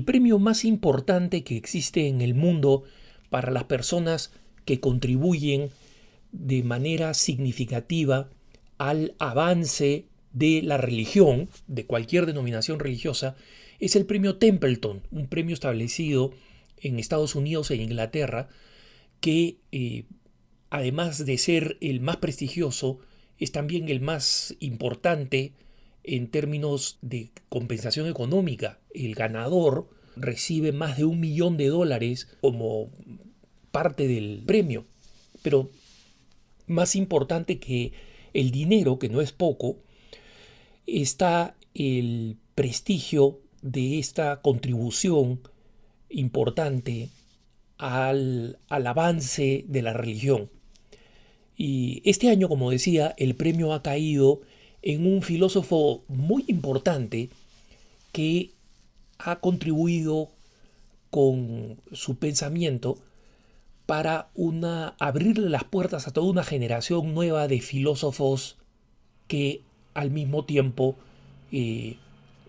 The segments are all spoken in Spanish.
premio más importante que existe en el mundo para las personas que contribuyen de manera significativa al avance de la religión, de cualquier denominación religiosa, es el premio Templeton, un premio establecido en Estados Unidos e Inglaterra, que además de ser el más prestigioso, es también el más importante en términos de compensación económica. El ganador recibe más de $1.000.000 como parte del premio. Pero más importante que el dinero, que no es poco, está el prestigio de esta contribución importante al avance de la religión. Y este año, como decía, el premio ha caído en un filósofo muy importante que ha contribuido con su pensamiento para abrirle las puertas a toda una generación nueva de filósofos que al mismo tiempo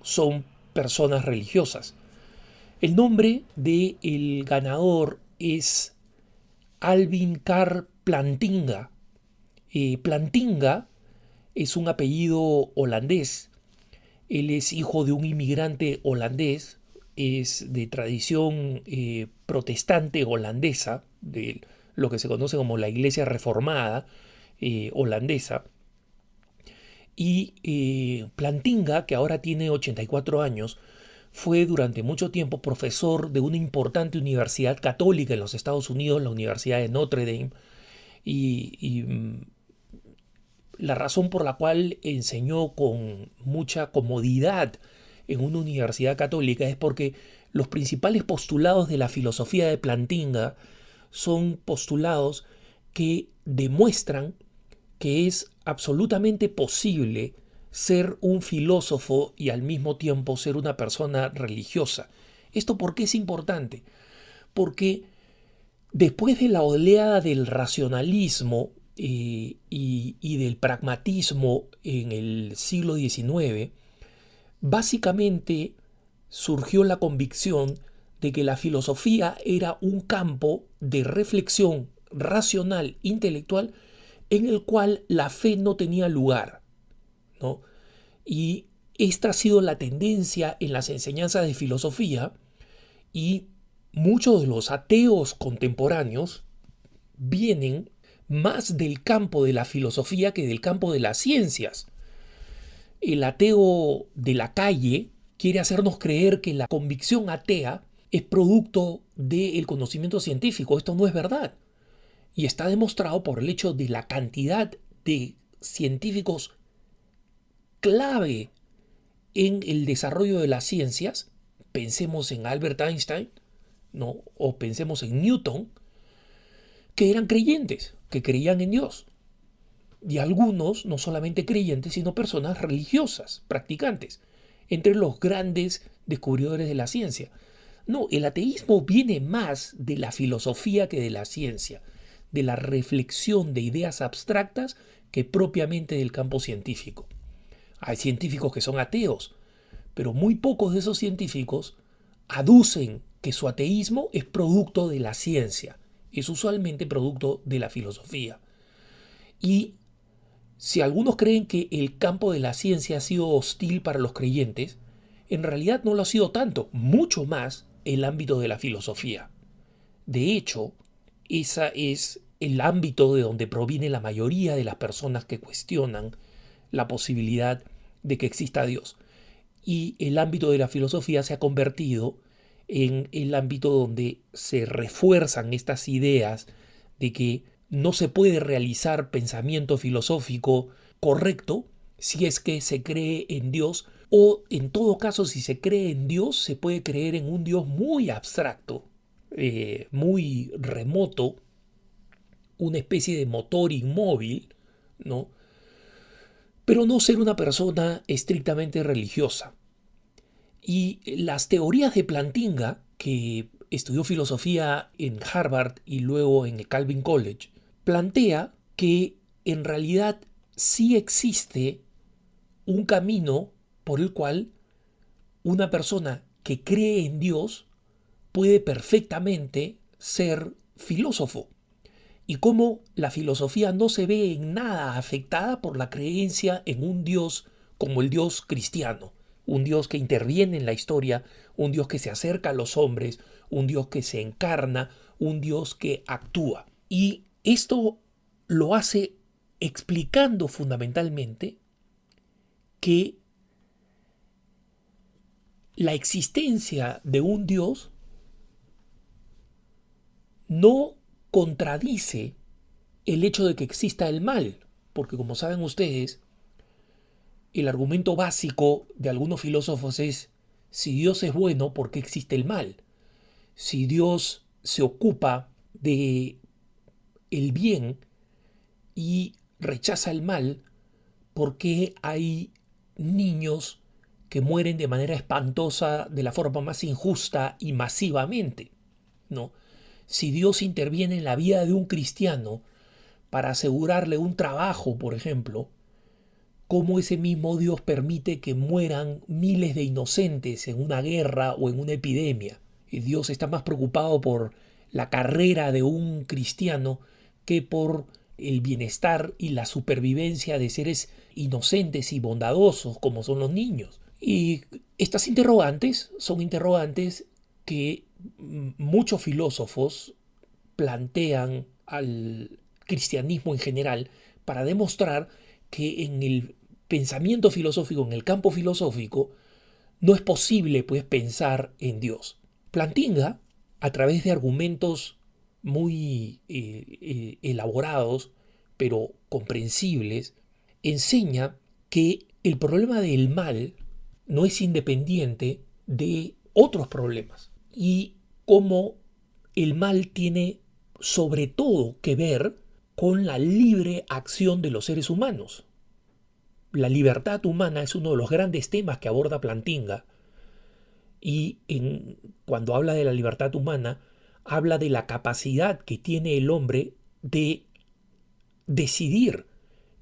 son personas religiosas. El nombre del ganador es Alvin Karr Plantinga. Plantinga es un apellido holandés. Él es hijo de un inmigrante holandés, es de tradición protestante holandesa, de lo que se conoce como la Iglesia Reformada holandesa. Y Plantinga, que ahora tiene 84 años, fue durante mucho tiempo profesor de una importante universidad católica en los Estados Unidos, la Universidad de Notre Dame, y la razón por la cual enseñó con mucha comodidad en una universidad católica es porque los principales postulados de la filosofía de Plantinga son postulados que demuestran que es absolutamente posible ser un filósofo y al mismo tiempo ser una persona religiosa. ¿Esto por qué es importante? Porque después de la oleada del racionalismo y del pragmatismo en el siglo XIX, básicamente surgió la convicción de que la filosofía era un campo de reflexión racional, intelectual, en el cual la fe no tenía lugar, ¿no? Y esta ha sido la tendencia en las enseñanzas de filosofía, y muchos de los ateos contemporáneos vienen más del campo de la filosofía que del campo de las ciencias. El ateo de la calle quiere hacernos creer que la convicción atea es producto del conocimiento científico. Esto no es verdad. Y está demostrado por el hecho de la cantidad de científicos clave en el desarrollo de las ciencias. Pensemos en Albert Einstein, ¿no? O pensemos en Newton, que eran creyentes, que creían en Dios. Y algunos, no solamente creyentes, sino personas religiosas, practicantes, entre los grandes descubridores de la ciencia. No, el ateísmo viene más de la filosofía que de la ciencia, de la reflexión de ideas abstractas que propiamente del campo científico. Hay científicos que son ateos, pero muy pocos de esos científicos aducen que su ateísmo es producto de la ciencia, es usualmente producto de la filosofía. Y si algunos creen que el campo de la ciencia ha sido hostil para los creyentes, en realidad no lo ha sido tanto, mucho más el ámbito de la filosofía. De hecho, ese es el ámbito de donde proviene la mayoría de las personas que cuestionan la posibilidad de que exista Dios. Y el ámbito de la filosofía se ha convertido en el ámbito donde se refuerzan estas ideas de que no se puede realizar pensamiento filosófico correcto si es que se cree en Dios, o en todo caso, si se cree en Dios, se puede creer en un Dios muy abstracto, muy remoto, una especie de motor inmóvil, ¿no? Pero no ser una persona estrictamente religiosa. Y las teorías de Plantinga, que estudió filosofía en Harvard y luego en el Calvin College, plantea que en realidad sí existe un camino por el cual una persona que cree en Dios puede perfectamente ser filósofo, y cómo la filosofía no se ve en nada afectada por la creencia en un Dios como el Dios cristiano, un Dios que interviene en la historia, un Dios que se acerca a los hombres, un Dios que se encarna, un Dios que actúa. Y esto lo hace explicando fundamentalmente que la existencia de un Dios no contradice el hecho de que exista el mal, porque como saben ustedes, el argumento básico de algunos filósofos es: si Dios es bueno, ¿por qué existe el mal? Si Dios se ocupa de el bien y rechaza el mal, ¿por qué hay niños que mueren de manera espantosa, de la forma más injusta y masivamente? ¿No? Si Dios interviene en la vida de un cristiano para asegurarle un trabajo, por ejemplo, ¿cómo ese mismo Dios permite que mueran miles de inocentes en una guerra o en una epidemia? Y Dios está más preocupado por la carrera de un cristiano que por el bienestar y la supervivencia de seres inocentes y bondadosos como son los niños. Y estas interrogantes son interrogantes que muchos filósofos plantean al cristianismo en general para demostrar que en el pensamiento filosófico, en el campo filosófico, no es posible pues pensar en Dios. Plantinga, a través de argumentos muy elaborados, pero comprensibles, enseña que el problema del mal no es independiente de otros problemas, y cómo el mal tiene sobre todo que ver con la libre acción de los seres humanos. La libertad humana es uno de los grandes temas que aborda Plantinga, y cuando habla de la libertad humana, habla de la capacidad que tiene el hombre de decidir,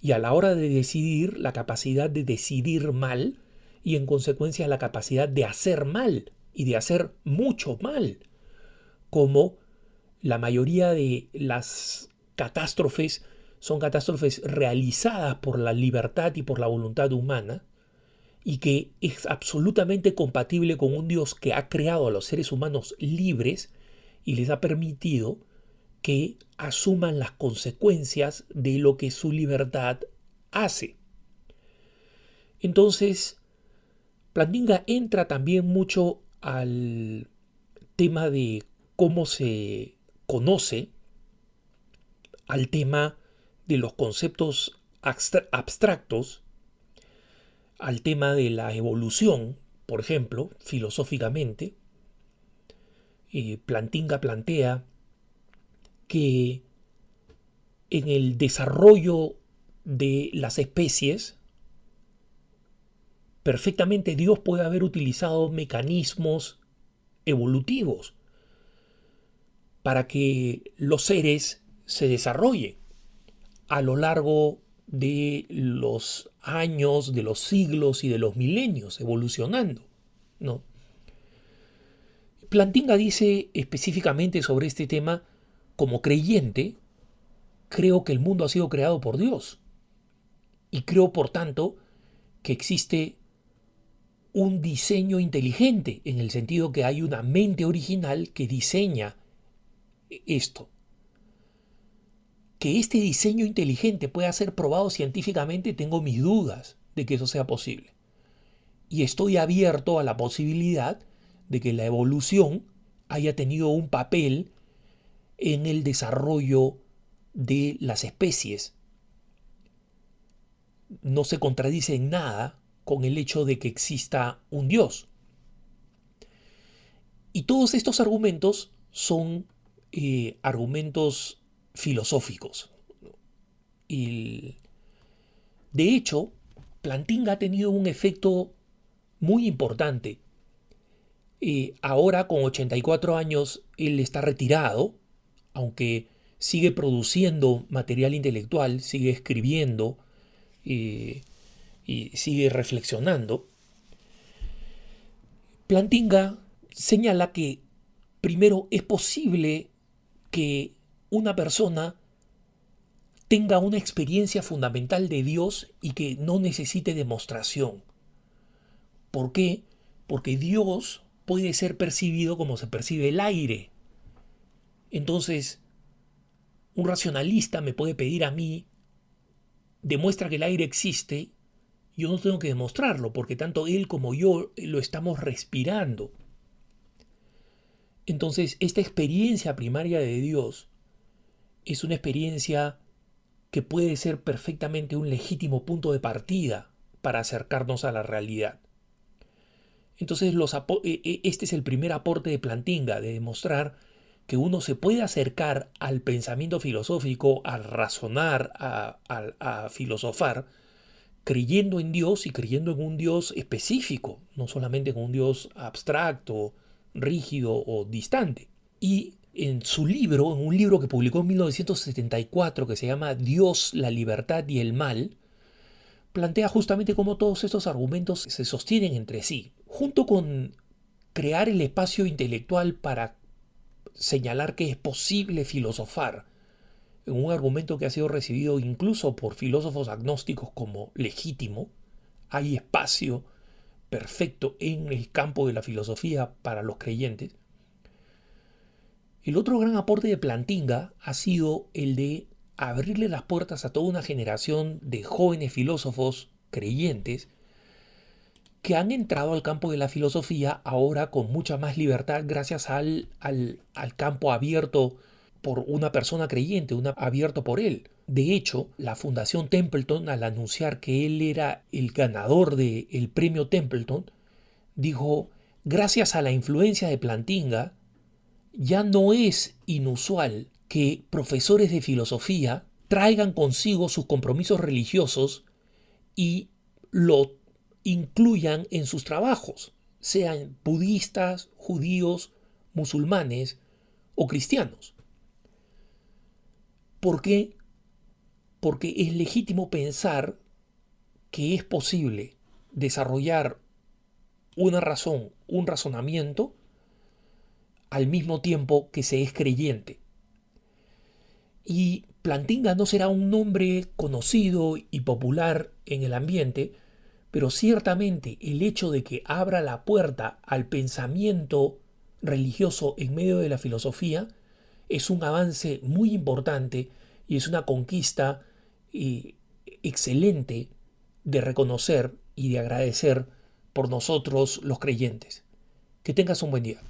y a la hora de decidir, la capacidad de decidir mal, y en consecuencia la capacidad de hacer mal, y de hacer mucho mal, como la mayoría de las catástrofes son catástrofes realizadas por la libertad y por la voluntad humana, y que es absolutamente compatible con un Dios que ha creado a los seres humanos libres y les ha permitido que asuman las consecuencias de lo que su libertad hace. Entonces, Plantinga entra también mucho al tema de cómo se conoce, al tema de los conceptos abstractos, al tema de la evolución, por ejemplo, filosóficamente. Plantinga plantea que en el desarrollo de las especies, perfectamente Dios puede haber utilizado mecanismos evolutivos para que los seres se desarrollen a lo largo de los años, de los siglos y de los milenios, evolucionando, ¿no? Plantinga dice específicamente sobre este tema: como creyente, creo que el mundo ha sido creado por Dios, y creo, por tanto, que existe un diseño inteligente, en el sentido que hay una mente original que diseña esto. Que este diseño inteligente pueda ser probado científicamente, tengo mis dudas de que eso sea posible. Y estoy abierto a la posibilidad de que la evolución haya tenido un papel en el desarrollo de las especies. No se contradice en nada con el hecho de que exista un Dios. Y todos estos argumentos son argumentos filosóficos. Y de hecho, Plantinga ha tenido un efecto muy importante. Ahora, con 84 años, él está retirado, aunque sigue produciendo material intelectual, sigue escribiendo y sigue reflexionando. Plantinga señala que primero es posible que una persona tenga una experiencia fundamental de Dios y que no necesite demostración. ¿Por qué? Porque Dios puede ser percibido como se percibe el aire. Entonces, un racionalista me puede pedir a mí, demuestra que el aire existe, yo no tengo que demostrarlo, porque tanto él como yo lo estamos respirando. Entonces, esta experiencia primaria de Dios es una experiencia que puede ser perfectamente un legítimo punto de partida para acercarnos a la realidad. Entonces, este es el primer aporte de Plantinga, de demostrar que uno se puede acercar al pensamiento filosófico, a razonar, a filosofar, creyendo en Dios y creyendo en un Dios específico, no solamente en un Dios abstracto, rígido o distante. Y en su libro, en un libro que publicó en 1974 que se llama Dios, la libertad y el mal, plantea justamente cómo todos estos argumentos se sostienen entre sí, junto con crear el espacio intelectual para señalar que es posible filosofar en un argumento que ha sido recibido incluso por filósofos agnósticos como legítimo. Hay espacio perfecto en el campo de la filosofía para los creyentes. El otro gran aporte de Plantinga ha sido el de abrirle las puertas a toda una generación de jóvenes filósofos creyentes que han entrado al campo de la filosofía ahora con mucha más libertad gracias al campo abierto por una persona creyente, abierto por él. De hecho, la Fundación Templeton, al anunciar que él era el ganador del premio Templeton, dijo, gracias a la influencia de Plantinga, ya no es inusual que profesores de filosofía traigan consigo sus compromisos religiosos y lo incluyan en sus trabajos, sean budistas, judíos, musulmanes o cristianos. ¿Por qué? Porque es legítimo pensar que es posible desarrollar una razón, un razonamiento, al mismo tiempo que se es creyente. Y Plantinga no será un nombre conocido y popular en el ambiente, pero ciertamente el hecho de que abra la puerta al pensamiento religioso en medio de la filosofía es un avance muy importante y es una conquista excelente de reconocer y de agradecer por nosotros los creyentes. Que tengas un buen día.